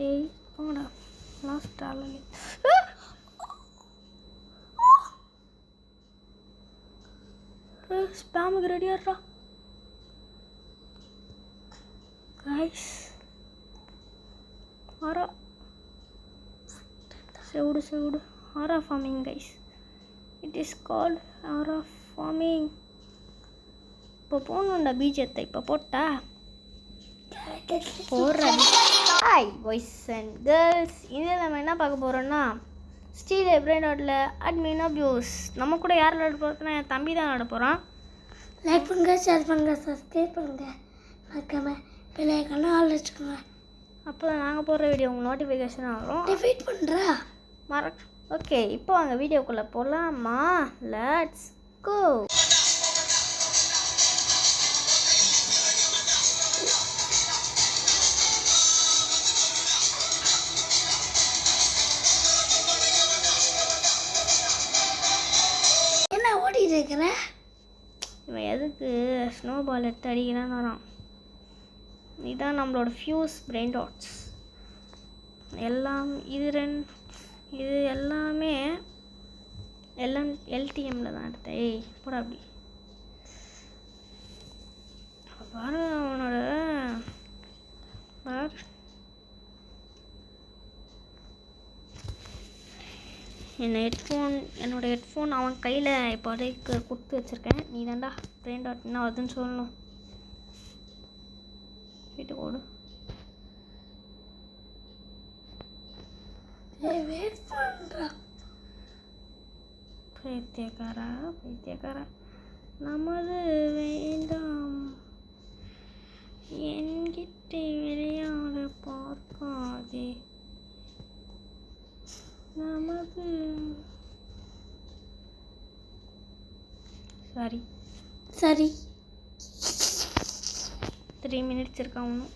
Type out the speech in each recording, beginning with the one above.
டேய் போங்கடா லாஸ்ட் ஆளு ஸ்பாமுக்கு ரெடியாடுறா கைஸ் ஆரா செவுடு aura farming guys it is called aura farming இப்போ போகணுண்டா பீஜத்தை இப்போ போட்டா போடுறேன். ஹாய் பாய்ஸ் அண்ட் கேர்ள்ஸ், இதில் நம்ம என்ன பார்க்க போகிறோன்னா ஸ்டீல் எப்ரைனோட்டில் அட்மின் அப்யூஸ். நம்ம கூட யார் விளாட போகிறதுனா என் தம்பி தான் விளாட போகிறான். லைக் பண்ணுங்க, ஷேர் பண்ணுங்க, சப்ஸ்கிரைப் பண்ணுங்க, மறக்காம பெல் ஐகானை ஆல் வச்சுக்கோங்க. அப்போ தான் நாங்கள் போடுற வீடியோ உங்களுக்கு நோட்டிஃபிகேஷன் வரும். வெயிட் பண்ணுறா ஓகே, இப்போ வாங்க வீடியோக்குள்ளே போகலாமா? Let's go. என்ன ஓடிட்டு இருக்கிற? இவன் எதுக்கு ஸ்னோ பால் எடுத்து அடிக்கிறான்னு வரான். இதுதான் நம்மளோட ஃபியூஸ் பிரெயின் டாட்ஸ். எல்லாம் இது எல்லாமே எல்டிஎம்மில் தான் எடுத்தேன். ஏய் போடா அப்படி பாரு அவனோட பார். என்னோட ஹெட்ஃபோன் அவன் கையில் இப்போதைக்கு கொடுத்து வச்சுருக்கேன். நீ தான்டா பிரெயின் டாட் என்ன வருதுன்னு சொல்லணும். வீட்டுக்கு ஓடு. வெயிட் பண்ணுறா பைத்தியக்காரா நமது வேண்டாம் என்கிட்ட விளையாட பார்க்காதே நமது. சரி 3 minutes இருக்கா ஒன்றும்.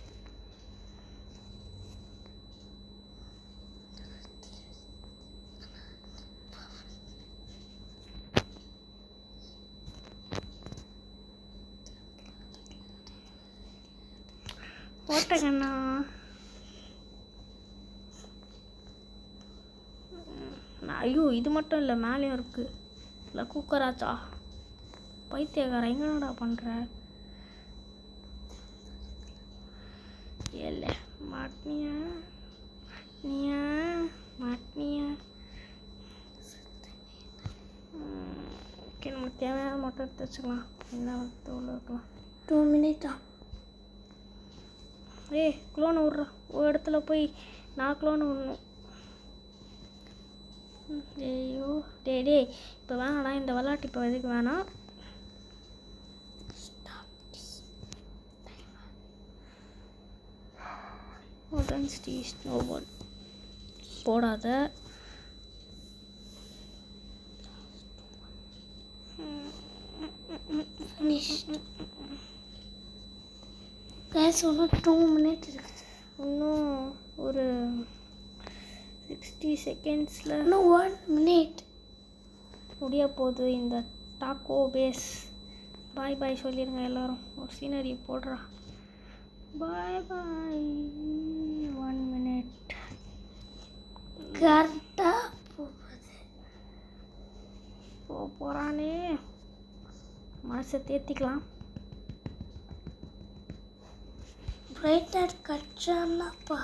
ஓட்டக்கண்ணா ஐயோ இது மட்டும் இல்லை மேலேயும் இருக்குது. இல்லை குக்கராச்சா பைத்தியக்கார எங்கடா பண்ணுற? இல்லை மாட்டினியா ஓகே, நமக்கு தேவையான மட்டும் எடுத்து வச்சுக்கலாம். என்ன தோல் இருக்கலாம். 2 minutes. க்ளோன் விட்றா. ஒரு இடத்துல போய் நான் க்ளோன் விடணும். ஐயோ டே இப்போ வேணாடா இந்த விளாட்டு. இப்போ எதுக்கு வேணாம். ஸ்னோபால் போடாத. இன்னும் 2 minutes இருக்குது. இன்னும் ஒரு 60 secondsல இன்னும் 1 minute முடிய போகுது இந்த டாக்கோ பேஸ். பாய் சொல்லிடுங்க எல்லாரும். ஒரு சீனரி போடுறா. பாய் 1 minute கரெக்டாக போகிறானே. மனசை தேர்த்திக்கலாம். பிரைட் டாட் கட்சானாப்பா.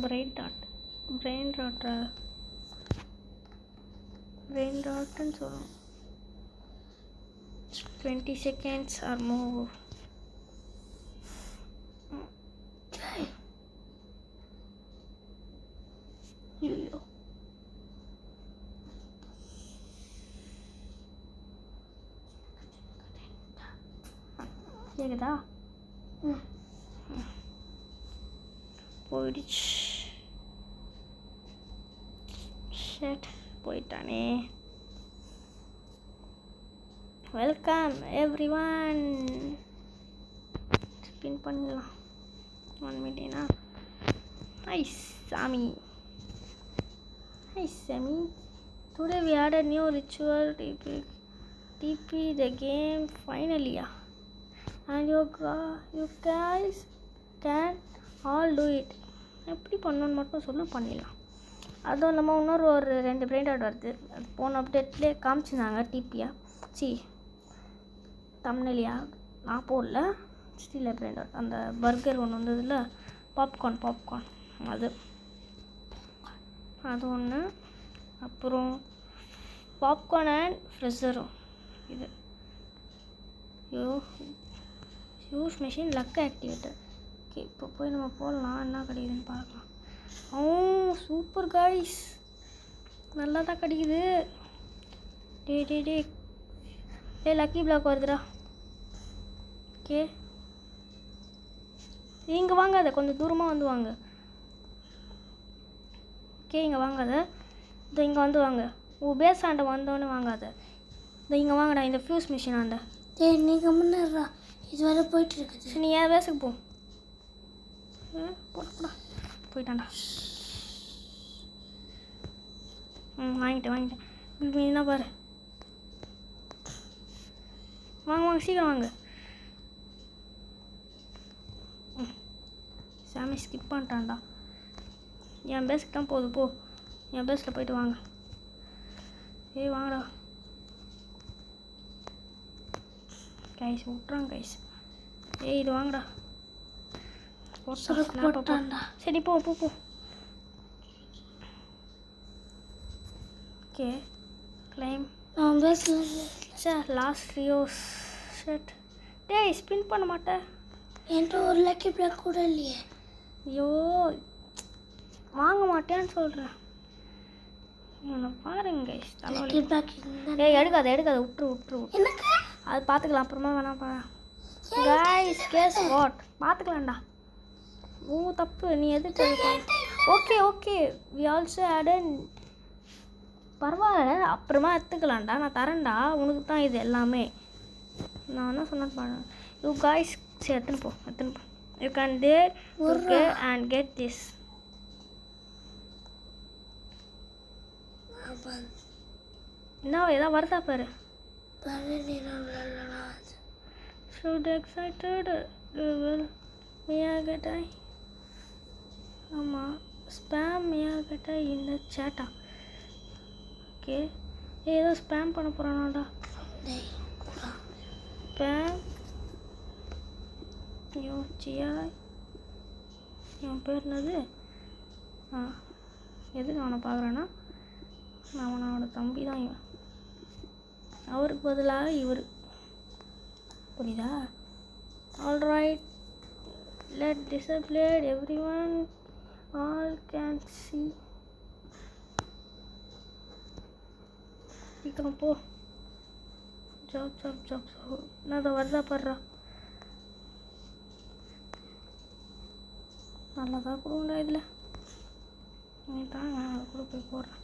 பிரெயின் டாட்னு சொல்லணும். 20 seconds or more. ஐயோ கேக்குதா? போயிடுச்சு. ஷட் போயிட்டானே. Welcome everyone. ஸ்பின் பண்ணலாம். 1 million. நைஸ் சாமி. Today we had a new ritual. TP the game finally. And you guys can all do it. எப்படி பண்ணணும்னு மட்டும் சொல்லு, பண்ணிடலாம். அதுவும் இல்லாமல் இன்னொரு 2 பிரெயின் ராட் வருது. அது போன அப்டேட்லேயே காமிச்சிருந்தாங்க. டிபியா தமிழ்லையா நான் போடல. ஸ்டீல் பிரெயின் ராட் அந்த பர்கர் ஒன்று வந்ததில்ல, பாப்கார்ன் அது ஒன்று. அப்புறம் பாப்கார்ன் அண்ட் ஃப்ரெஷரும் இது use machine luck activator. Okay, இப்போ போய் நம்ம போடலாம், என்ன கிடைக்குதுன்னு பார்க்கலாம். சூப்பர் காய்ஸ், நல்லா தான் கிடைக்குது. டே லக்கி பிளாக் வருதுடா. ஓகே, இங்கே வாங்காத, கொஞ்சம் தூரமாக வந்து வாங்க. ஓகே, இங்கே வாங்காத, இதோ இங்கே வந்து வாங்க. பேஸ் ஆண்டை வந்தோடனே வாங்காத, இதோ இங்கே வாங்கடா, இந்த ஃபியூஸ் மிஷின் ஆண்டை. நீங்கள் முன்னேறா, இது வரை போயிட்டு இருக்குது. நீ ஏன் பேஸுக்கு போ, போடா போயிட்டான்டா. வாங்கிட்டேன். என்ன பாரு, வாங்க சீக்கிரம் வாங்க. சாமி ஸ்கிப் பண்ணிட்டான்டா. என் பேஸுக்கு தான் போகுது, போ என் பேஸில் போயிட்டு வாங்க. வாங்கடா கைஸ், விட்றாங்க கைஸ். இது வாங்கடா. போட்டான்டா. சரி போ. Okay, claim. நான் பேசல சார் லாஸ்ட் ரியோஸ் ஷர்ட். டேய் ஸ்பின் பண்ண மாட்டேன். என்கிட்ட ஒரு லக்கி பிளாக் கூட இல்லையே. ஐயோ, வாங்க மாட்டேன்னு சொல்கிறேன். என்ன பாருங்க கைஸ், லக்கி பிளாக் எடுக்காத, விட்டுரு. எனக்கு அது பார்த்துக்கலாம், அப்புறமா வேணாம்ப்பா. கைஸ் கேஸ் வாட், பார்த்துக்கலாம்டா. தப்பு, நீ எதுக்கு? Okay we also add. பரவாயில்ல, அப்புறமா எடுத்துக்கலாம்டா, நான் தரேன்டா, உனக்கு தான் இது எல்லாமே. நான் என்ன சொன்னேன் பாரு. யூ கைஸ் சரி எடுத்துன்னு போ. You can there okay and get this. என்ன ஏதாவது வருதா பாரு. Should excited will Miyagatai. ஆமாம், ஸ்பேம் Miyagatai இந்த சேட்டா. ஓகே, ஏதோ ஸ்பேம் பண்ண போகிறானாடா. ஸ்பேம் யோச்சியா, என் பேர் என்னது? எதுக்கு அவனை பார்க்குறேன்னா, அவனோட தம்பி தான் இவன். அவருக்கு பதிலாக இவர், புரியுதா? ஆல்ரைட், லெட் டிசப்ளேட் everyone all can see. சீக்கிரம் போ. ஜாப் நான் வருதா படுறா. நல்லா தான் கொடுங்கடா இதில். நீ தான் நான் அதை கூட போய் போடுறேன்.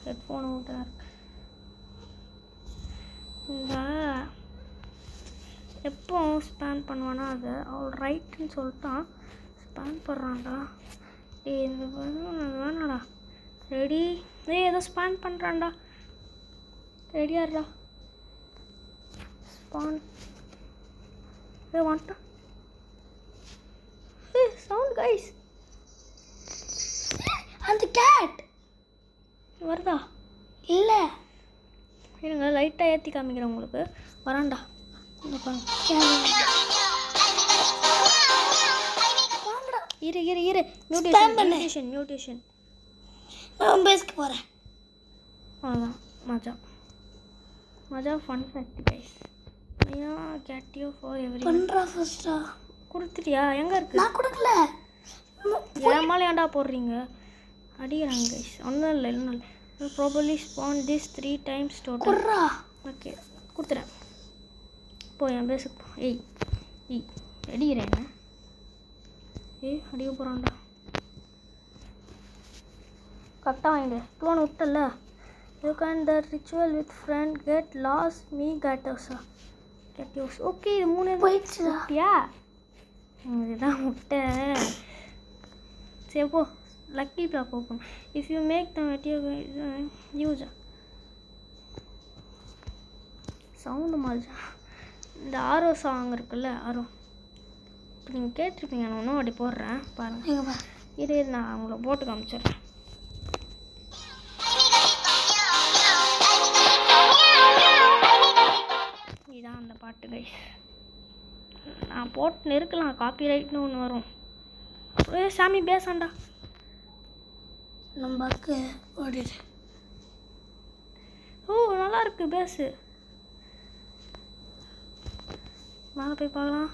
ஹெட்ஃபோனை விட்டார். இந்த எப்போ ஸ்பேன் பண்ணுவானா அதை அவள் ரைட்டுன்னு சொல்லிட்டான். ஸ்பேன் பண்ணுறான்டா. இந்த வேணாடா. ரெடி. ஏதோ ஸ்பேன் பண்ணுறான்டா. ரெடியாடுறா. ஸ்பான் வந்துட்டான். சவுண்ட் கைஸ், அந்த கேட் வருதா? இல்லை, இருங்க லைட்டாக ஏற்றி காமிக்கிறேன் உங்களுக்கு. வரான்டா. இரு மியூட்டேஷன். நான் பேஸ்க்கு போகிறேன். அவ்வளோதான். மஜா fun fact guys. Get you for every. பண்ணுறா ஃபர்ஸ்டா. கொடுத்துட்டியா? எங்கே இருக்கு? நான் கொடுக்கல. ஏமால ஏன்டா போடுறீங்க? அடிக்கிறாங்க கைஸ். ஒன்றும் இல்லை. Properly spawn this 3 times total. Okay, கொடுத்துறேன். போ என் பேஸுக்கு போ. அடிக்கிறேன் என்ன? அடிக்க போகிறான்டா. கரெக்டாக வாங்கிடு. க்ளோன் விட்டல. You can the ritual with friend get loss me கேட்டோஸா கெட் யூஸ். ஓகே, இது 3 போயிடுச்சுயா? இதுதான் முட்டை. சரி போ. Lucky block open. If you make the material use sound மாதிரி. இந்த ஆரோ சாங் இருக்குல்ல, ஆரோ இப்போ நீங்கள் கேட்டிருப்பீங்க, நான் இன்னும் அப்படி போடுறேன் பாருங்கள். எங்க பா இது நான் உங்களை போட்டு காமிச்சிடுறேன். இதுதான் அந்த பாட்டு கைஸ். நான் போட்டு இருக்கலாம், காப்பி ரைட்னு ஒன்று வரும். சாமி பேசாண்டா. நம்ம பக்கு ஓடிடு. ஓ நல்லா இருக்கு பேஸு. மேலே போய் பார்க்கலாம்.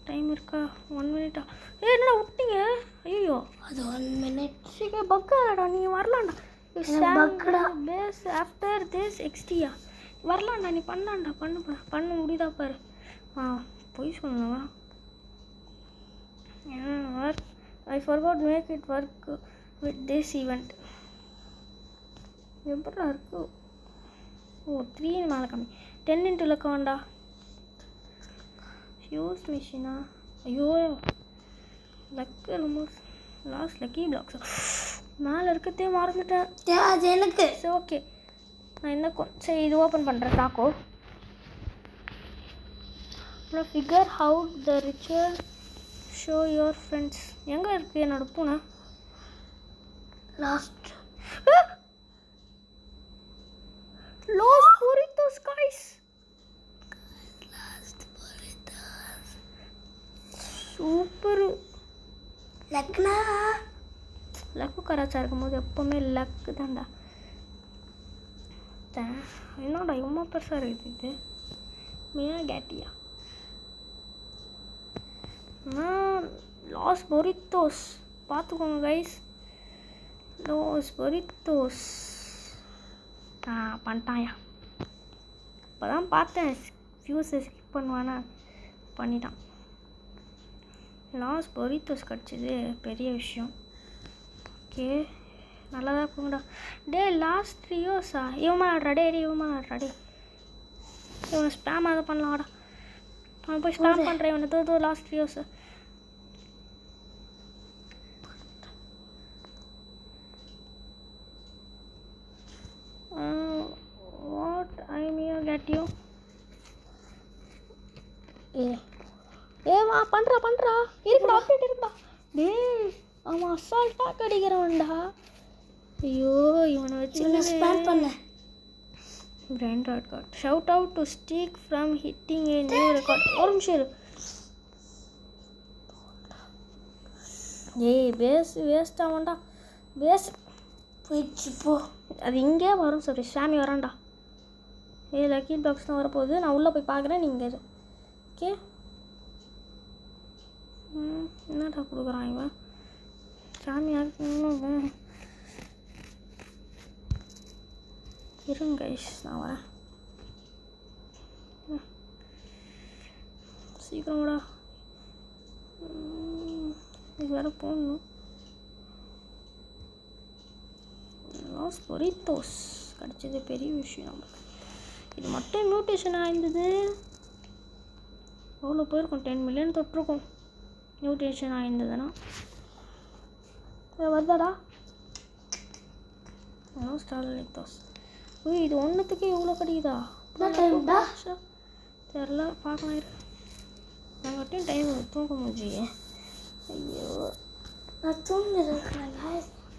டைம் இருக்கா? 1 மினிட்டா? என்னடா விட்டீங்க? ஐயோ அது 1 மினிட். சீக்கிரம் பக்காடா, நீ வரலாம்டா. பேஸ் ஆஃப்டர் திஸ் எக்ஸ்டியா வரலாம்டா, நீ பண்ணலாம்டா. பண்ண முடியுதா பாரு. போய் சொல்லுங்க. Work I forgot make it work with this event. எப்படா இருக்கு? ஓ 3 மேலே கம்மி. 10 இன்ட்டு இலக்க வேண்டா. யூஸ் மிஷினா? ஐயோ luck remove last lucky blocks. மேலே இருக்கத்தே மறந்துட்டேன். அது எனக்கு. சரி ஓகே, நான் என்ன சரி இது ஓப்பன் பண்ணுறேன். தாக்கோ அப்புறம் figure how the ritual show your friends. எங்கே இருக்குது என்னோட பூனை? லாஸ்ட் லாஸ் புரித்தோஸ் கைஸ். சூப்பர். லக்னா லக்கு கராச்சா இருக்கும்போது எப்போவுமே லக்கு தான்டா. என்னடா இவ்வளோ பெருசாக இருக்குது இது? மியா கேட்டியா? லாஸ் பொரித்தோஸ் பார்த்துக்கோங்க கைஸ். லாஸ் பொரித்தோஸ் பண்ணிட்டாயா? இப்போ தான் பார்த்தேன் ஃபியூஸை ஸ்கிப் பண்ணுவானா, பண்ணிட்டான். லாஸ் பொரித்தோஸ் கிடச்சிது, பெரிய விஷயம். ஓகே நல்லா தான் இருக்குங்கடா. டே லாஸ்ட் 3 இயர்ஸா? இவன் ஆடுறா. டே இவன் ஆடுறா. டே இவனை ஸ்பேம் அதை பண்ணலாம்டா. அவன் போய் ஸ்பேம் பண்ணுறேன் இவனை. தோ last 3 years. What I Mia get you. வா பண்ணுறா இருக்குடா, அப்டேட் இருக்குடா. டே அவன் அசால்ட்டாக கடிக்கிறவன்டா. ஐயோ இவனை வச்சு ஸ்பேம் பண்ண. Brand record shout out to steak from hitting a new record. ஒரு நிமிஷம் இரு. ஏய் பேஸ் வேஸ்ட் ஆகண்டா. பேஸ் போயிடுச்சு போ. அது இங்கே வரும். சரி சாமி வரான்டா. லக்கி பாக்ஸ் தான் வரப்போகுது. நான் உள்ளே போய் பார்க்குறேன், நீங்கள் இரு. ஓகே என்னடா கொடுக்குறான் இவன்? சாமி இருங்க கைஸ், நான் வரேன். சீக்கிரமாடா, இது வேறு போடணும். லாஸ் பொரித்தோஸ் கிடச்சது பெரிய விஷயம் நம்மளுக்கு. இது மட்டும் மியூட்டேஷன் ஆயிருந்தது எவ்வளோ போயிருக்கும்? 10 மில்லியன் தொட்டிருக்கும் மியூட்டேஷன் ஆயிருந்ததுன்னா. வருதாடா ஸ்டார்லித்தோஸ். இது ஒன்றுத்துக்கே இவ்வளோ கிடைக்குதா? தெரில, பார்க்கலாம் இருக்கு. நாங்கள்ட்டையும் டைம் தூங்க முடியும். ஐயோ நான் தூங்குறேன்.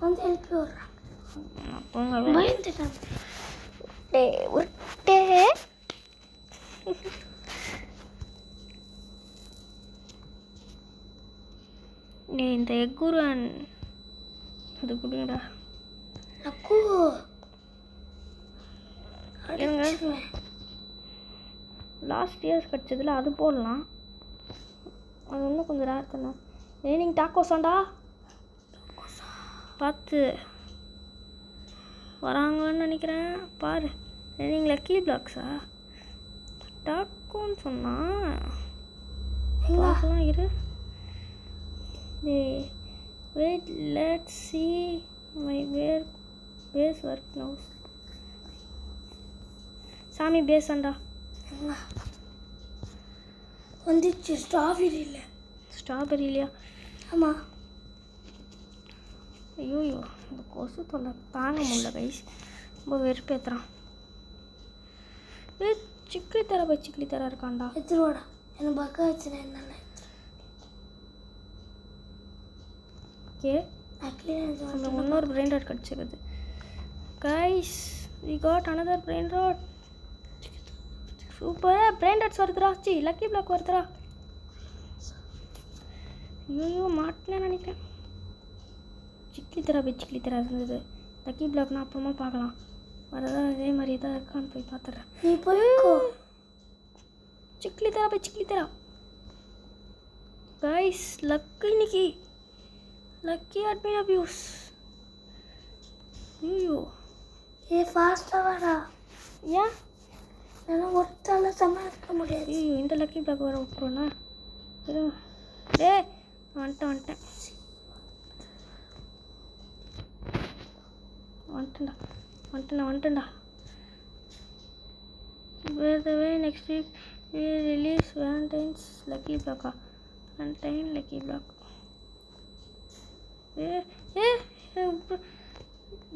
வந்து எழுப்பி விட்றேன். நான் தூங்க பயந்துட்டேன். டே உருட்டே. டே இந்த எக்குரன் அது கொடுங்கடா. அக்கு என்னங்க லாஸ்ட் இயர்ஸ் கிடச்சதில் அது போடலாம். அது இன்னும் கொஞ்சம் ரேர் தானே. நீங்கள் டாக்கோஸாண்டா பார்த்து வராங்கன்னு நினைக்கிறேன். பாரு நீங்கள் லக்கி பிளாக்ஸா? டாக்கோன்னு சொன்னால் பார்க்கலாம் இரு. Wait let's see my base work நவுஸ். சாமி பேஸாண்டா வந்துச்சு. ஸ்ட்ராபெரி இல்லை. ஸ்ட்ராபெரி இல்லையா? ஆமாம். ஐயோ இந்த கொசு தொல்லை தாங்க முடியல கைஸ். ரொம்ப வெறுப்பேற்றுறான். சிக்கிளி தர போய் சிக்கிளி தர இருக்காண்டா. எடுத்துருவாடா. எனக்கு பக்கம் வச்சுனா என்ன ஓகே ஆக்சுவலி நம்ம இன்னொரு பிரெயின் ராட் கிடச்சிருக்குது guys we got another brain rot super brain rots வருதுடா சி லக்கி பிளாக் வருதுடா ஐயோ மாட்டேன்னு நினைக்கிறேன் சிக்லி தெரா இருந்தது லக்கி பிளாக்னா அப்புறமா பார்க்கலாம் வரதா அதே மாதிரி தான் இருக்கான்னு போய் பார்த்துட்றேன் நீ போய்க்கோ சிக்லி தெரா கைஸ் லக்கு இன்னைக்கு லக்கி அட்மின் அபியூஸ் ஐயோ ஏ ஃபாஸ்ட்டாக வாடா ஏன் என்னால் ஒருத்தால சமாளிக்க முடியாது ஐயோ இந்த லக்கி பிளாக் வர விட்டுருவோண்ணா டே வந்துட்டேன் By the way, next week we will release Valentine's Lucky Block. Valentine Lucky Block.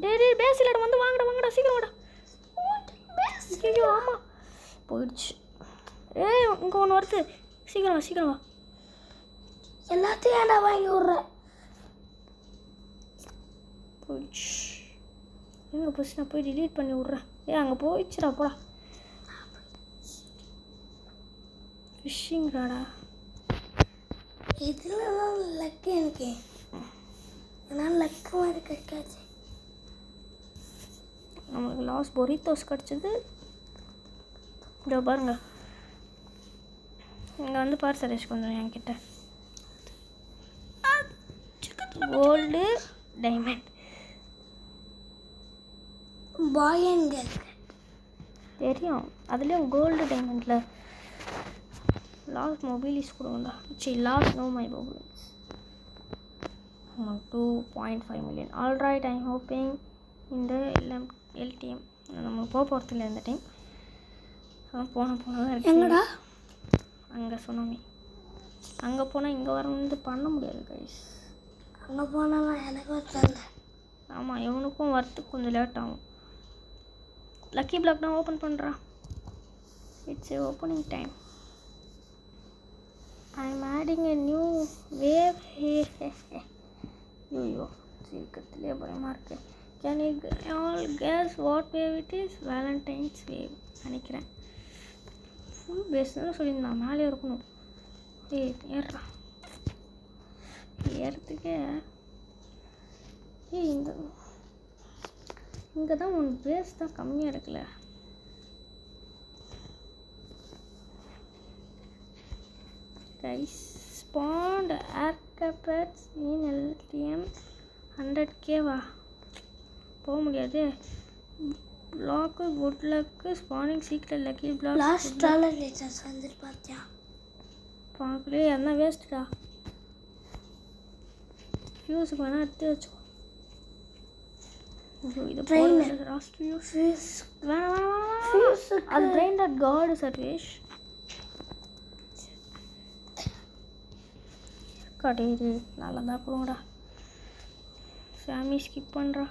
டேய் பேசிலடா வந்து வாங்கடா சீக்கிரம் வாடா ஐயோ ஆமாம் போயிடுச்சு இங்கே ஒன்று வருது சீக்கிரம் வா எல்லாத்தையும் ஏன்டா வாங்கி விட்றேன் போயிடுச்சு எங்கே போச்சு நான் போய் டிலீட் பண்ணி விட்றேன் அங்கே போயிடுச்சுடா போடா ஃபிஷ்ஷிங் ராடா இதில் தான் லக்கு எனக்கு ஆனால் லக்கு மாதிரி கிடைக்காச்சு நம்மளுக்கு லாஸ் பொரித்தோஸ் கிடச்சிது இதோ பாருங்க இங்கே வந்து பார் சரேஷ் கொஞ்சம் என்கிட்ட gold diamond boy and girl தெரியும் அதுலேயும் கோல்டு டைமண்டில் லாஸ்ட் மொபைலிஸ் கொடுங்கடா last no my mobiles 2.5 million alright I hoping இந்த LTM நம்ம போகிறது இல்லை இந்த டைம் போனதான் இருக்கு எங்கடா அங்கே சுனாமி அங்கே போனால் இங்கே வரணுன்னு பண்ண முடியாது கைஸ் அங்கே போனால் எனக்கு தெரியல ஆமாம் இவனுக்கும் வரத்துக்கு கொஞ்சம் லேட் ஆகும் லக்கி பிளாக் தான் ஓப்பன் பண்ணுறான் it's A opening time I am adding a new wave ஐயோ சீக்கிரத்துலேயே பயமாக இருக்கு can you all guess what wave it is Valentine's wave நினைக்கிறேன் ஃபுல் பேஸ்ன்னு சொல்லியிருந்தான் மேலே இருக்கணும் ஏறா ஏறத்துக்கே இங்கே தான் உன் பேஸ் தான் கம்மியாக இருக்குல்ல கைஸ் ஸ்பாண்ட் ஏர் கேப்பட்ஸ் மீன் LTM 100K வா போக முடியாது பிளாக்கு குட் லக்கு ஸ்பானிங் சீக்கிரம் lucky block last dollar recharge வந்துட்டு பார்த்தியா பார்க்கலையே என்ன வேஸ்ட்டுடா ஃபியூஸுக்கு வேணால் எடுத்து வச்சுக்கோ இது லாஸ்ட் ஃபியூஸ் வேணாம் அது பிரெயின் டாட் காடு சர்வேஷ் கடையே நல்லா தான் கொடுங்கடா சாமி ஸ்கிப் பண்ணுறா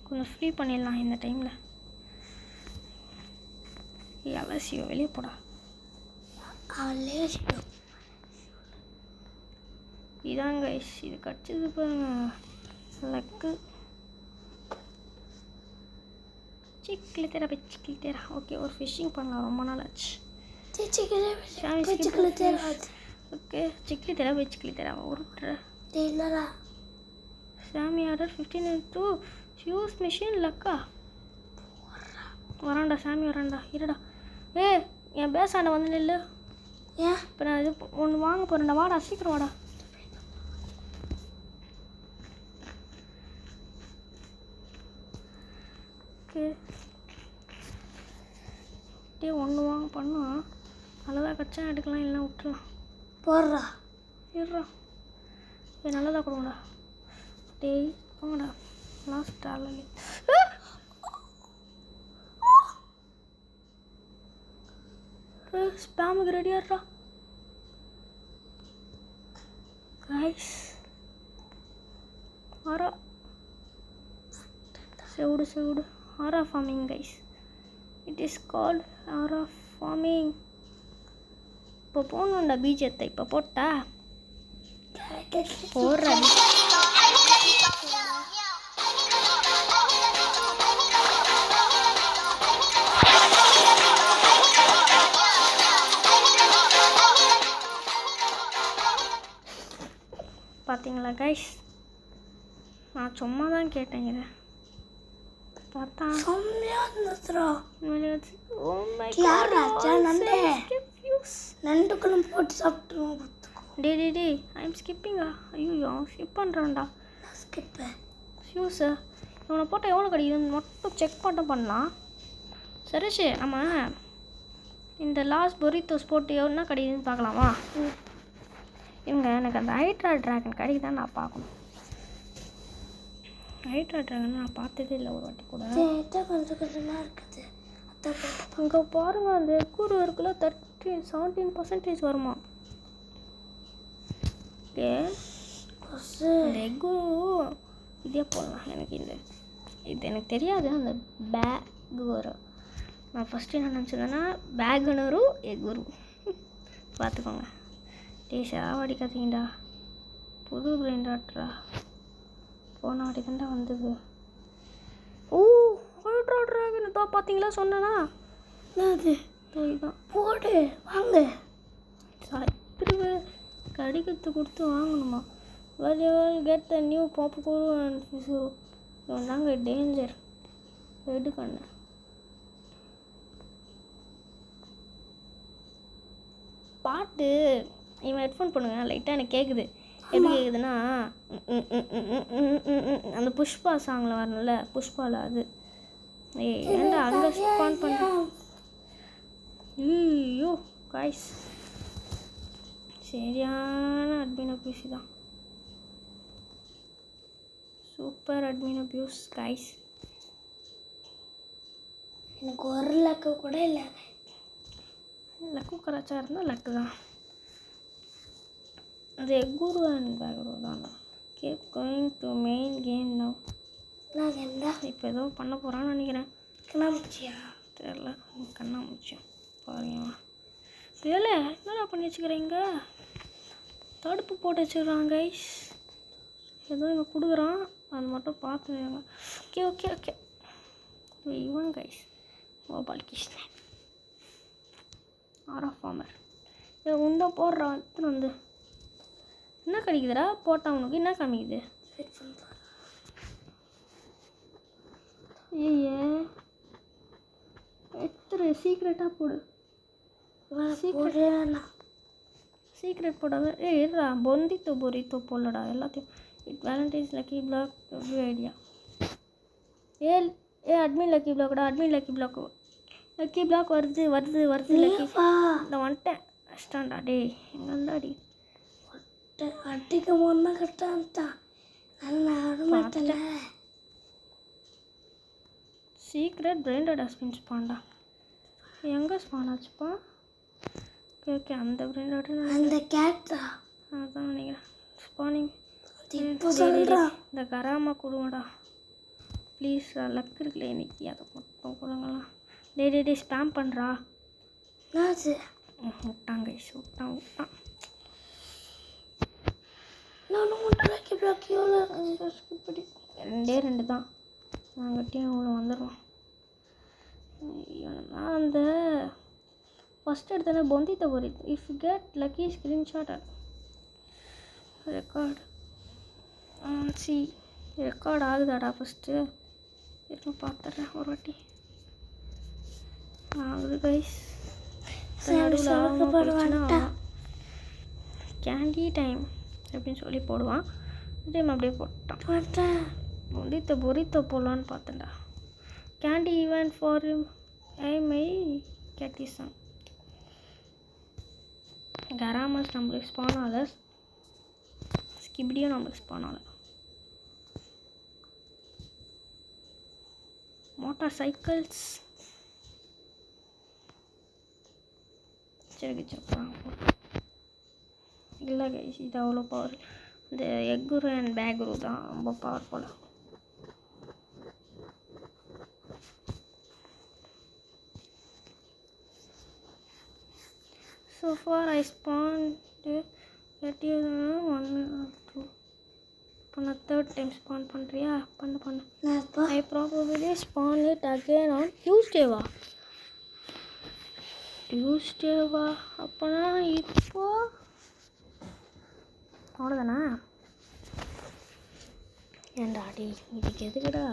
கொஞ்சம் ஃப்ரீ பண்ணிடலாம் இந்த டைமில் அவசியம் வெளியே போடா இதாங்க இது கடிச்சது பாருங்க லக்கு சிக்கிலி தேரா ஓகே ஒரு ஃபிஷ்ஷிங் பண்ணலாம் ரொம்ப நாள் ஆச்சு ஓகே சிக்கிலி தேரா ஒரு சாமி ஆர்டர் 15 யூஸ் மிஷின் லக்கா வரான்டா சாமி வரான்டா இருடா என் பேசாண்ட வந்து நில்லு ஏன் இப்போ நான் இது ஒன்று வாங்க போகிறேன்டா வாடா சீக்கிரம் வாடா ஓகே ஒன்று வாங்க பண்ணோம் நல்லதாக கச்சா எடுக்கலாம் இல்லைனா விட்டுலாம் போடுறா இருடா நல்லதாக கொடுங்கடா டேய் போங்கடா லாஸ்ட் ஆளு ஸ்பேமுக்கு ரெடியாடுறா கைஸ் ஆரா செவுடு aura farming guys it is called aura farming இப்போ போகணுண்டா பீஜத்தை இப்போ போட்டா போடுறேன். பார்த்தீங்களா கைஸ், நான் சும்மா தான் கேட்டேன். இதை பார்த்தா நண்டுக்குள்ள போட்டு சாப்பிட்டுருவோம். டே ஐம் ஸ்கிப்பிங்கா. ஐயோ ஸ்கிப் பண்ணுறான்டா. ஸ்கிப்பு ஷூஸு இவனை போட்டால் எவ்வளோ கிடைக்குதுன்னு மட்டும் செக் மட்டும் பண்ணலாம். சரேஷ், நம்ம இந்த லாஸ்ட் பொரித்தோஸ் போட்டு எவ்வளோ கிடைக்குதுன்னு பார்க்கலாமா? இவங்க எனக்கு அந்த ஹைட்ரா ட்ராகன் கிடைக்குதான்னு நான் பார்க்கணும். ஹைட்ரா ட்ராகன் நான் பார்த்ததே இல்லை ஒரு வாட்டி கூட. கொஞ்சம் கொஞ்சமாக இருக்குது. இங்கே பாருங்கள், அந்த எக்கூர் இருக்குல்ல 17% வருமா? ஓகே, இந்த எக்கூரு இதே போடலாம். எனக்கு இது எனக்கு தெரியாது. அந்த பேக் வரும். நான் ஃபஸ்ட்டு என்ன நினச்சிருந்தேன்னா பேகுனரு எக்கூரு பார்த்துக்கோங்க. சாவடிக்காதீங்கடா. புது பிரெயின் டாக்டரா போன வாட்டி தான்டா வந்தது. ஓ ஹைட்ரா ட்ராகன் தான் பார்த்தீங்களா? சொன்னேன்னா அது தான். போடு வாங்க. திரும்ப கடிக்கத்து கொடுத்து வாங்கணுமா? கெட் த நியூ பாப்கார்ன் தாங்க டேஞ்சர். எடுக்கண்ண பாட்டு இவன் ஹெட்ஃபோன் பண்ணுங்க. லைட்டாக எனக்கு கேட்குது. எப்படி கேட்குதுன்னா, அந்த புஷ்பா சாங்கில் வரணும்ல, புஷ்பாவில் அது. ஏன்டா அங்கே ஸ்பான் பண்ண? ஐயோ காய்ஸ், சரியான அட்மின் அபியூஸ் தான். Super admin abuse guys. எனக்கு ஒரு லக்கு கூட இல்லை. லக்கு கராச்சா இருந்தால் லக்கு தான். அது எக்கூரு அண்ட் பேக்ரூ தான். Keep going to main game now. நான் என்ன இப்போ ஏதோ பண்ண போகிறான்னு நினைக்கிறேன். கண்ணாமூச்சியா தெரில. கண்ணாமூச்சியம் பாருங்க. வேலை என்னடா பண்ணி வச்சுக்கிறீங்க? தடுப்பு போட்டு வச்சுக்கிறாங்க கைஸ். ஏதோ இங்கே கொடுக்குறான், அது மட்டும் பார்த்துங்க. Okay okay okay. இவன் கைஸ் கோபால் கிருஷ்ணன் ஆரா ஃபார்மர். உண்டா போடுறான். எத்தனை வந்து என்ன கிடைக்குதுடா? போட்டால் உனக்கு என்ன காமிக்குது? ஏ எத்தனை சீக்ரெட்டாக போடு. சீக்ரெட் போடாத. இருடா, பொந்தித்தோ பொரித்தோ போடலடா எல்லாத்தையும். It Valentine's lucky block every idea. Admin lucky பிளாக்டா. Admin lucky block. Lucky block வருது வருது வருது. லக்கி நான் வந்துட்டேன். கஷ்டம்டா டே. எங்கே இருந்தா அடி அடிக்க போனா கஷ்டம். சீக்ரெட் பிராண்டட் ஹஸ்பின் ஸ்பான்டா. எங்கே ஸ்பான் ஆச்சுப்பா? ஓகே ஓகே, அந்த பிராண்டட் அந்த கேட்டா அதான் நினைக்கிறேன். ஸ்பானிங் இந்த கராமா கொடுங்கடா ப்ளீஸ். லக் இருக்குல்ல இன்னைக்கு, அதை மட்டும் கொடுங்கலாம். டே ஸ்பேம் பண்ணுறா. விட்டாங்க கைஸ், விட்டான். ரெண்டு தான் நாங்கள்கிட்டையும் அவ்வளோ வந்துடுவோம். அந்த ஃபஸ்ட் எடுத்தோன்னே பொந்தித்த போரி. If get lucky screenshot record. Record ஆகுதாடா ஃபஸ்ட்டு? இருக்கும் பார்த்துட்றேன் ஒரு வாட்டி. ஆகுது கைஸ். கேண்டி டைம் அப்படின்னு சொல்லி போடுவான். டைம் அப்படியே போட்டான். பொந்தித்த பொரித்த போடலான்னு பார்த்தேன்டா. Candy event for I catechism. கராமஸ் நம்மளுக்கு ஸ்பான் ஆகலை. ஸ்கிபிடியும் நம்மளுக்கு ஸ்பான் ஆகலை. மோட்டார் சைக்கிள்ஸ் வச்சுருப்பாங்க. இல்லை கைஸ், இது அவ்வளோ பவர். இந்த எக்குரு அண்ட் பேக்ரு தான் ரொம்ப powerful. So far I spawned 1 பண்ணு. நான் இப்போ I probably spawn it again on Tuesday வா? அப்போனா இப்போ அவ்வளோதானா? ஏன்டா டி இதுக்கு எதுக்குடா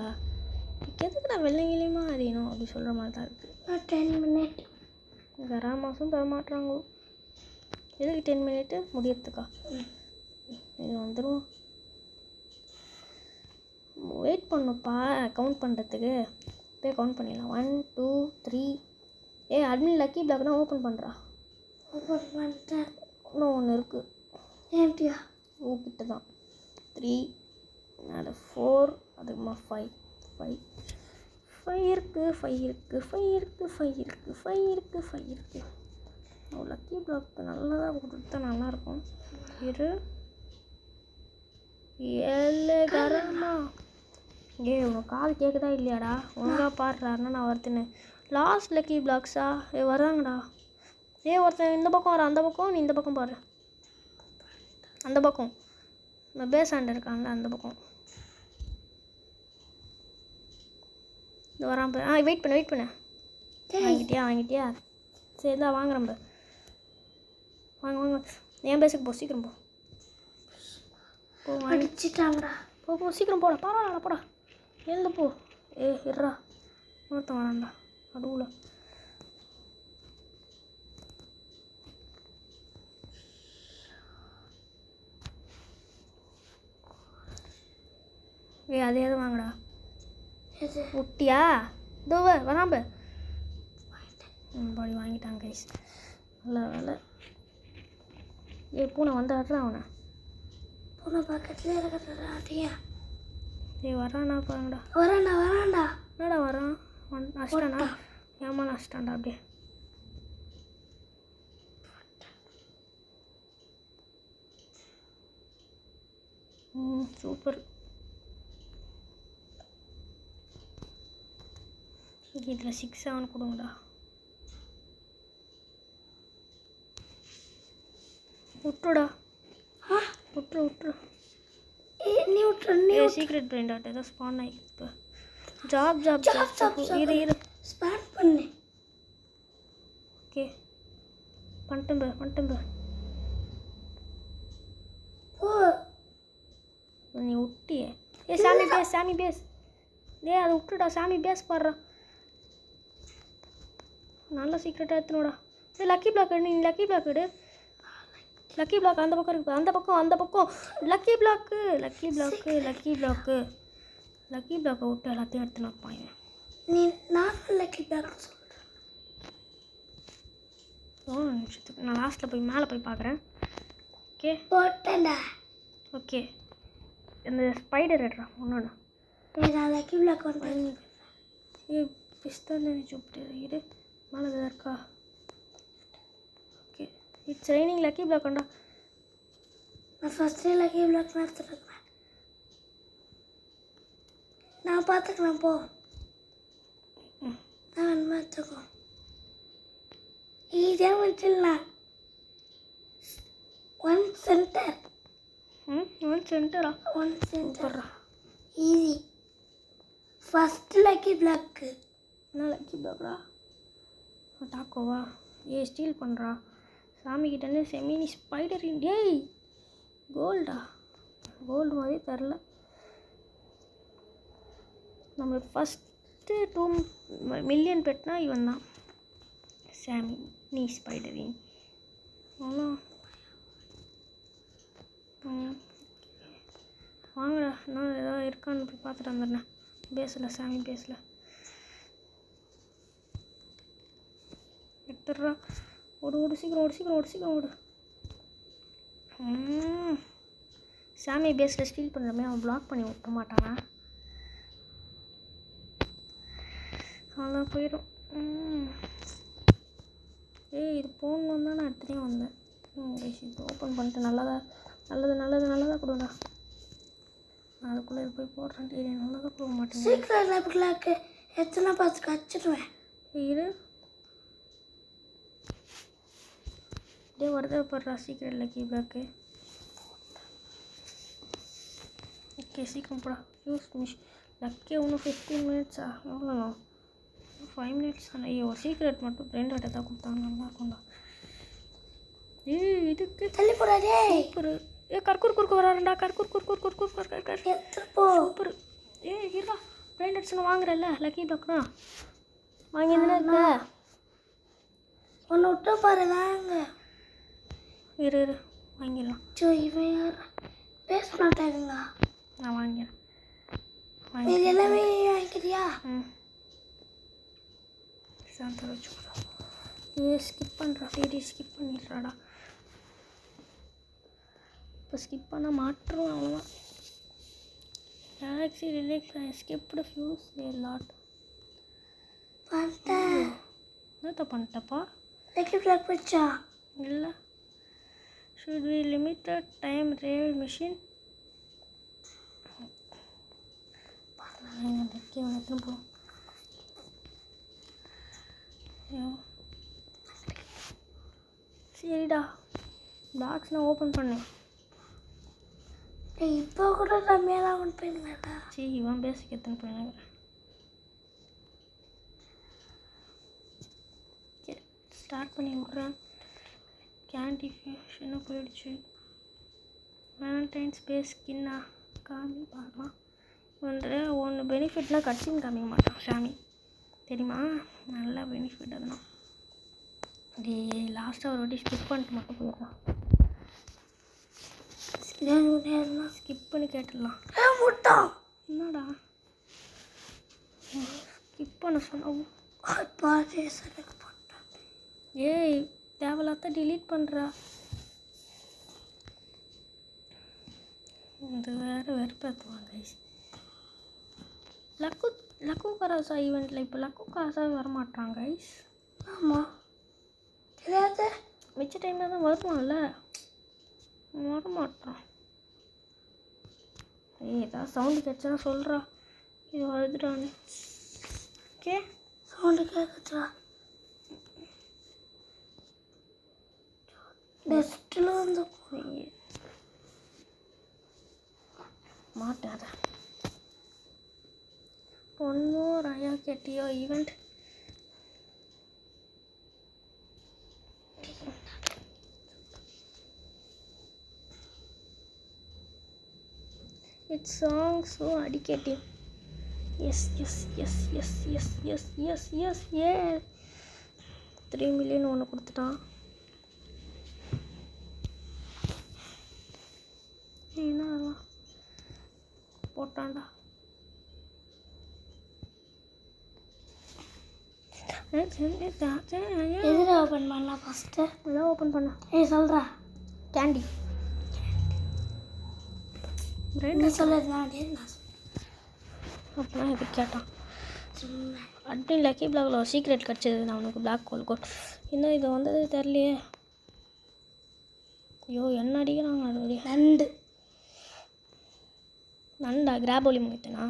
வெள்ளைங்கிலையுமா அறியணும் அப்படி சொல்கிற மாதிரி தான் இருக்குது. 10 minutes. வரா மாதம் தரமாட்டுறாங்க. எதுக்கு 10 minutes முடியறதுக்கா? இது வந்துடும். வெயிட் பண்ணுப்பா கவுண்ட் பண்ணுறதுக்கு. போய் கவுண்ட் பண்ணிடலாம். 1 2 3. அட்மின் லக்கி பிளாக் தான் ஓப்பன் பண்ணுறா. ஓப்பன் பண்ணிட்டேன். இன்னும் ஒன்று இருக்குது. ஏன்ட்டியா கிட்ட தான் 3 மேலே 4 அதுக்குமா 5 இருக்குது. லக்கி பிளாக் நல்லதாக கொடுத்தா நல்லாயிருக்கும். 7 கரமா. உனக்கு காது கேட்குதா இல்லையாடா? ஒழுங்காக பாடுறாருன்னா நான் வருதுன்னு. லாஸ்ட் லக்கி பிளாக்ஸா? வராங்கடா. ஒருத்தன் இந்த பக்கம் வர, அந்த பக்கம் நீ இந்த பக்கம் பாரு. அந்த பக்கம் பேஸ் ஆண்ட் இருக்காங்கல்ல அந்த பக்கம் இந்த வரான் பாரு. வெயிட் பண்ணு. வாங்கிட்டியா? சரி தான் வாங்குறேன். வாங்க என் பேஸுக்கு போ, சீக்கிரம் போ. அடிச்சிட்டாங்கடா. போ சீக்கிரம் போடா. பரவாயில்ல போடா. எழுந்து போ. இருடா ஒருத்தன் வரான்டா நடுவில். அதே வாங்கடா. விட்டியா? இதோ வராம்ப பாடி வாங்கிட்டாங்க கைஸ். நல்ல வேலை. பூனை வந்தாடுறா அவனை. பூனை பக்கத்துலேயே இருக்கிறாட்டியா? வரானா பாருங்கடா. வரான்டா. என்னடா வரான்? அஷ்டானா? ஏமான அஷ்டாண்டா அப்படியே. சூப்பர். இதில் 6 7 கொடுங்கடா. விட்டுடா. விட்டுரு. நீ விட்டுரு. சீக்ரெட் பிரைண்ட் ஆட் ஏதோ ஸ்பான் ஆகிருக்கு. ஜாப் இரு ஸ்பான் பண்ணு. ஓகே பண்ணிட்டேன். ஓ நீ விட்டியே. சாமி பேஸ். அதை விட்டுடா. சாமி பேஸ் பாடுறான். நல்ல சீக்கிரட்டாக எடுத்துனோடா. லக்கி பிளாக் எடு. நீ லக்கி பிளாக் எடு. லக்கி பிளாக் அந்த பக்கம் இருக்குது. அந்த பக்கம் லக்கி பிளாக்கை விட்டு எல்லாத்தையும் எடுத்துன்னு வைப்பாங்க. நீ நான் லக்கி பிளாக் நிமிஷத்துக்கு நான் லாஸ்ட்டில் போய் மேலே போய் பார்க்குறேன். ஓகே போட்டேன்டா. ஓகே இந்த ஸ்பைடர் எடுறா ஒன்று. நான் லக்கி பிளாக் வந்து பிஸ்தான் நினச்சி விட்டு மேலே எதாவது இருக்கா? Okay it's raining lucky block உண்டா? நான் ஃபஸ்ட்டே லக்கி பிளாக் எடுத்துருக்கேன். நான் பார்த்துக்கிறேன் போ. நான் வேணுமா எடுத்துக்கோ. ஈஸியாக முடிச்சிடலாம். 1 சென்டர். 1 சென்டரா? 1 சென்டரா ஈஸி. First lucky block. என்ன லக்கி பிளாக்டா? டாக்கோவா? ஸ்டீல் பண்ணுறா. சாமிக்கிட்டேருந்து செமினி ஸ்பைடர். கோல்டா? கோல்டு மாதிரி தெரில. நம்மளுக்கு ஃபஸ்ட்டு 2 மில்லியன் பெட்னா இவன் தான். சாமி ஸ்பைடரிங். அவ்வளோ வாங்கடா. நான் ஏதாவது இருக்கான்னு போய் பார்த்துட்டு வந்துடுறேன். பேசல சாமி பேசல. எடுத்துடுறா. ஓடு சீக்கிரம் ஓடு. சாமி பேஸில் ஸ்டீல் பண்ணுறமே அவன் பிளாக் பண்ணி விட்ட மாட்டானா? அவ்வளோ போயிடும். இது போடணும் தான் நான் எடுத்துகிட்டே வந்தேன். இது ஓப்பன் பண்ணிட்டு நல்லதாக கொடுடா. நான் அதுக்குள்ளே இது போய் போடுறேன். நல்லதாக கொடுக்க மாட்டேன். சீக்கிரம் லேப்லாக்கு எத்தனை பார்த்து வச்சுடுவேன். இரு வருதா போடுறா. சீக்கிரம் லக்கி பிளாக்கு. ஓகே சீக்கிரம் போடா. லக்கே இன்னும் 15 மினிட்ஸா எவ்வளோ 5 மினிட்ஸ் தானே. ஐயோ சீக்ரெட் மட்டும் ஃப்ரெண்ட் கிட்ட தான் கொடுத்தாங்க நல்லா இருக்கும்டா. இதுக்கு தள்ளி போடாதே. சூப்பர். கர்க்கூர் குறுக்கு வராருண்டா. கர்க்கூர் சூப்பர். இருடா ஃப்ரெண்ட் அடிச்சுன்னு வாங்குறல்ல லக்கி பிளாக்னா வாங்கியிருந்தேன் இருக்க. ஒன்று விட்டு பாரு வாங்க. இரு வாங்கிடலாம். இவன் யார் பேச மாட்டாங்களா? நான் வாங்கிறேன். இது எல்லாமே வாங்கிக்கிறியா? சாந்தா வச்சுக்கோ. ஸ்கிப் பண்ணுறா. சரி ஸ்கிப் பண்ணிடுறாடா. இப்போ ஸ்கிப் பண்ண மாட்டுறோம் அவ்வளோதான். Galaxy relax skipped fuse a lot. என்னத்த பண்ணிட்டப்பா? லக்கி பிளாக் வச்சா இல்லை. Should we limited time rave machine. Lucky எடுத்துன்னு போகிறோம். சரிடா பாக்ஸ்லாம் ஓப்பன் பண்ணு. இப்போ கூட ரம்யாலாம் ஒன்று போயிருந்தா. சரி இவன் பேசிக்க எத்தனை போயிருங்க. ஸ்டார்ட் பண்ணி விட்றேன். கேண்டி ஃபியூஷனும் போயிடுச்சு. வேலண்டைன்ஸ் டே ஸ்கின்னா காமி பார்க்கலாம். ஒன்று பெனிஃபிட்லாம் கட்சின்னு காமிக்க மாட்டான் சாமி தெரியுமா? நல்ல பெனிஃபிட் அதெல்லாம். லாஸ்ட்டாக ஒரு வாட்டி ஸ்கிப் பண்ணிட்டு மட்டும் போயிடலாம். ஸ்கிப் பண்ணி கேட்டுடலாம். என்னடா ஸ்கிப் பண்ண சொன்னோம். ஏய் தேவையில்லாத டிலீட் பண்ணுறா. இது வேறு வெறுப்பேற்றுவாங்க கைஸ். லக்கு கராசா ஈவெண்ட்டில் இப்போ லக்கு கராசாவே வரமாட்டாங்க கைஸ். ஆமாம் தெரியாது. மிச்ச டைமில் தான் வருவான்ல வரமாட்டான். ஏதாவது சவுண்டு கேட்சா சொல்கிறா. இது வருதுடான்னு. ஓகே சவுண்டு கேட்குறா. டெஸ்ட்டில் வந்து மாட்டாத. ஒன் மோர் ஐயா கேட்டியோ event. It's song so addictive. Yes. 3 million ஒன்று கொடுத்துட்டான். என்ன போட்டான்டா. எதில் ஓப்பன் பண்ணலாம் ஃபஸ்ட்டு? இதான் ஓப்பன் பண்ண. சொல்கிறா கேண்டி நீ சொல்லுறது நான் அப்படின்னா எதுக்கு கேட்டான். அட்மின் லக்கி பிளாக்ல ஒரு சீக்ரெட் கிடச்சிது. நான் உனக்கு பிளாக் கோல் கோட் இன்னும் இது வந்தது தெரியலையே. ஐயோ என்ன அடிக்கிறாங்க நண்டு. நண்டா கிராபோலி முகித்தனா?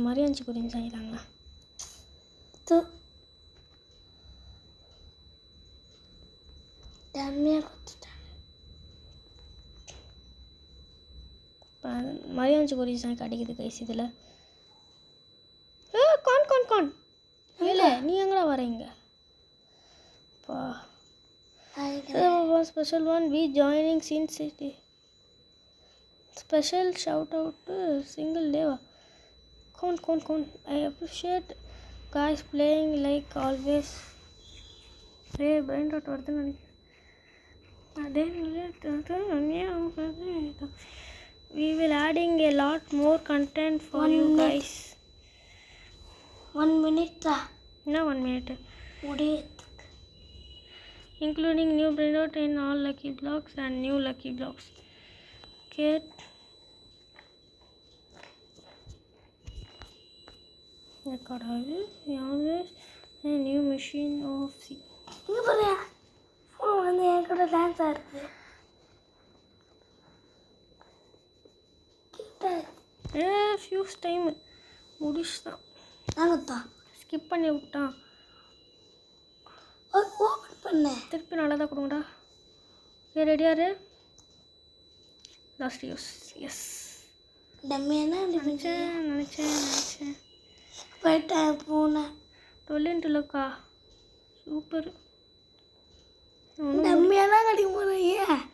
மரியாஞ்சி குறிஞ்சி செய்கிறாங்களா? மரியாஞ்சி குறிஞ்சி கிடைக்குது கைஸ் இதில். கான் இல்லை நீ எங்கடா வரீங்க? Special one we joining scene city special shout out single டேவா? Con. I appreciate guys playing like always. Brain rot வருதுன்னு நினைக்கிறேன். We will adding a lot more content for you guys. 1 minute. No 1 minute. முடியத்துக்கு. Including new brain rot in all lucky blocks and new lucky blocks. Get ரெக்கார்டாகுது. யாவது new machine of C. இங்கே பாரு phone வந்து என் கூட dance ஆடுது. Fuse time முடிச்சுதான் நாங்கத்தான் ஸ்கிப் பண்ணி விட்டான். ஓப்பன் பண்ணேன். திருப்பி நல்லா தான் கொடுங்கடா. ஓகே ரெடியாரு. Last use. எஸ் டம்மியானா நினச்சேன் போயிட்டேன் போனேன். 12 லக்கா சூப்பர். டம்மியானா கிடைக்க போகிறேன்.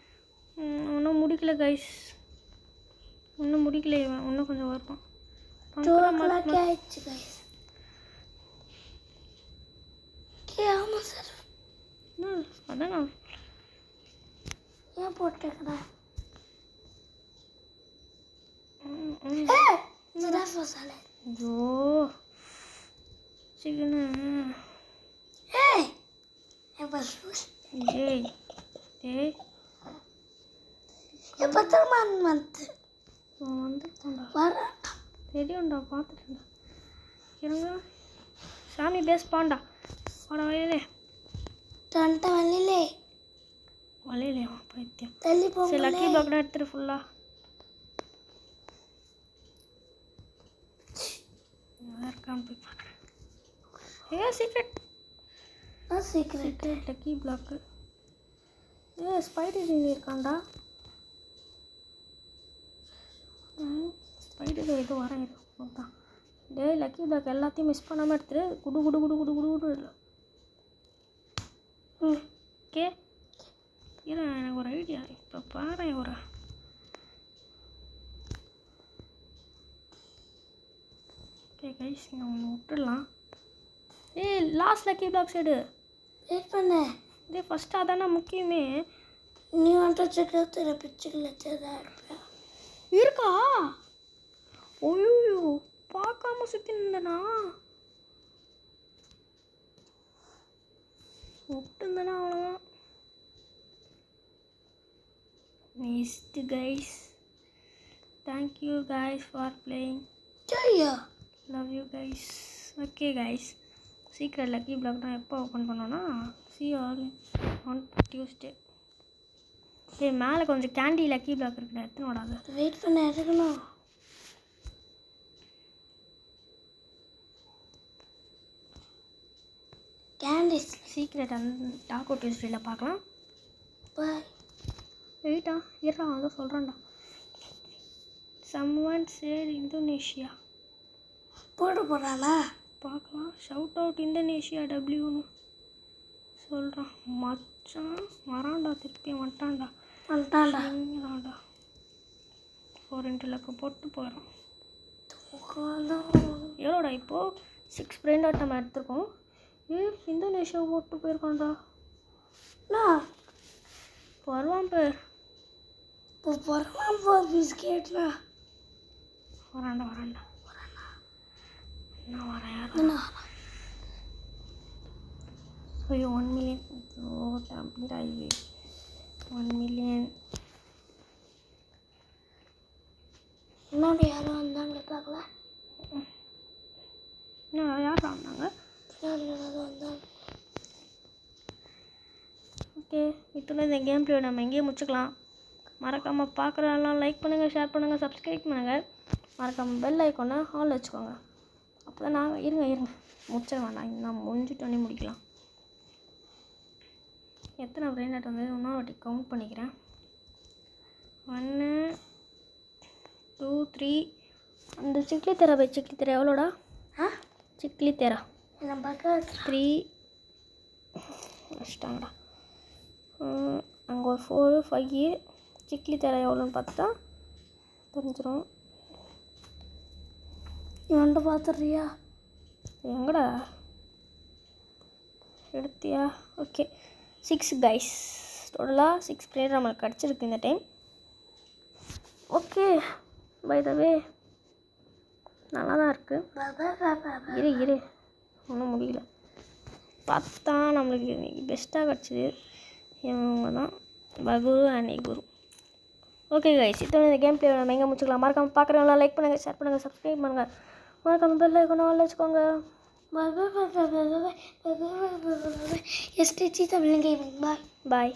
ஒன்றும் முடிக்கல கைஸ், இன்னும் முடிக்கல. இவன் இன்னும் கொஞ்சம் வருவான். 2 o'clock ஆயிடுச்சு கைஸ். ஆமாம் சார். அதான் ஏன் போட்டுக்கிறேன்? ஐயோ சிக்கனு. ஏய் ஏய் ஏய் எப்போதான் வந்து வந்துட்டா தெரியும்டா, பார்த்துட்டேன்டா. இருங்க சாமி பேஸ் பாண்டா வாட வயலே டன்ட்ட வழியிலே வலையிலேவா பைத்தியம். தள்ளி சரி போங்க. லக்கி பாக்னா எடுத்துரு ஃபுல்லா. இருக்கான்னு போய் பார்க்குறேன். சீக்ரெட் சீக்கிரம் லக்கி பிளாக்கு. ஸ்பைடர் இருக்காண்டா. ஸ்பைடர் ஏதோ வரேன் தான். டேய் லக்கி பிளாக் எல்லாத்தையும் மிஸ் பண்ணாமல் எடுத்துரு. குடு குடு குடு குடு குடு குடு இல்லை. ஓகே இல்லை எனக்கு ஒரு ஐடியா. இப்போ பாரு ஒரு ஓகே கைஸ் இங்கே ஒன்று விட்டுடலாம். Last lucky block side wait பண்ண. இதே ஃபஸ்ட்டு அதானே முக்கியமே. நீ வந்துட்டு வச்சுக்க பிச்சுக்கல இருக்கா? ஐயோ பார்க்காம சுற்றி நின்றனா விட்டுருந்தனா அவ்வளோதான். Next guys thank you guys for playing. Love you guys. Okay guys சீக்கிரம் லக்கி பிளாக் தான் எப்போ ஓப்பன் பண்ணோன்னா சி ஆல் ஆன் டியூஸ்டே. மேலே கொஞ்சம் கேண்டி லக்கி பிளாக் இருக்குடா, எத்தனை ஓடாது. வெயிட் பண்ண எடுக்கணும். கேண்டிஸ் சீக்ரெட் அந்த டாக்கோ டியூஸ்டேயில் பார்க்கலாம். பாய். வெயிட்டா இருடா அதான் சொல்கிறேன்டா. சம்வன் சேர் இந்தோனேஷியா போடுறானா பார்க்கலாம். ஷவுட் அவுட் இந்தோனேஷியா டபிள்யூன்னு சொல்கிறான். மச்சான் வரான்டா, திருப்பி வந்துட்டான்டா. இங்கடாண்டா 4 லக்கு போட்டு போயிடும். எவ்வளோடா இப்போது 6 பிரெயின் டாட் நம்ம எடுத்துருக்கோம். இந்தோனேஷியா போட்டு போயிருக்கான்டா. வருவான் பேர் பிஸ்கெட்னா வரான்டா நான் வரேன். ஐயோ 1 மில்லியன். ஓ டம்பிடா இது 1 மில்லியன். இன்னொன்று யாரும் வந்தாங்க பார்க்கல. இன்னும் யார் வந்தாங்க? வந்தாங்க. ஓகே இத்தனை இந்த கேம் பிளே நம்ம எங்கேயே முடிச்சுக்கலாம். மறக்காமல் பார்க்குறதெல்லாம் லைக் பண்ணுங்கள், ஷேர் பண்ணுங்கள், சப்ஸ்கிரைப் பண்ணுங்கள். மறக்காமல் பெல் ஐக்கானை ஆல் வச்சுக்கோங்க. அப்போ தான் நாங்கள் இருங்க முடிச்சிட வேண்டாம். நான் முடிஞ்சிட்டோன்னே முடிக்கலாம். எத்தனை பிரெயின் டாட் வந்து இன்னொரு வாட்டி கவுண்ட் பண்ணிக்கிறேன். 1 2 3. அந்த சிக்லி தெரா பை சிக்லி தெரா எவ்வளோடா? சிக்லி தெரா 3 வச்சிட்டாங்கடா. அங்கே ஒரு 4 5. சிக்லி தெரா எவ்வளோன்னு பார்த்தா தெரிஞ்சிடும். இவன்ட்டு பார்த்துட்றியா? எங்கடா எடுத்தியா? Okay 6 guys. டோட்டலாக 6 பிளேயர் நம்மளுக்கு கிடச்சிருக்கு இந்த டைம். ஓகே பை த வே நல்லா தான் இருக்குது. இரு ஒன்றும் முடியல. பார்த்தா நம்மளுக்கு இன்றைக்கி பெஸ்ட்டாக கிடச்சிது இவங்க தான் பகுரு அண்ட் குரு. ஓகே கைஸ் இத்தனை இந்த கேம் பிளே நம்ம எங்கே முடிச்சுக்கலாம். மறக்காமல் பார்க்குறவங்களாம் லைக் பண்ணுங்கள், ஷேர் பண்ணுங்கள், சப்ஸ்கிரைப் பண்ணுங்கள். மறக்காமல் பெல் ஐக்கானை ஆல் வச்சுக்கோங்க. STG Tamil gaming. பாய்.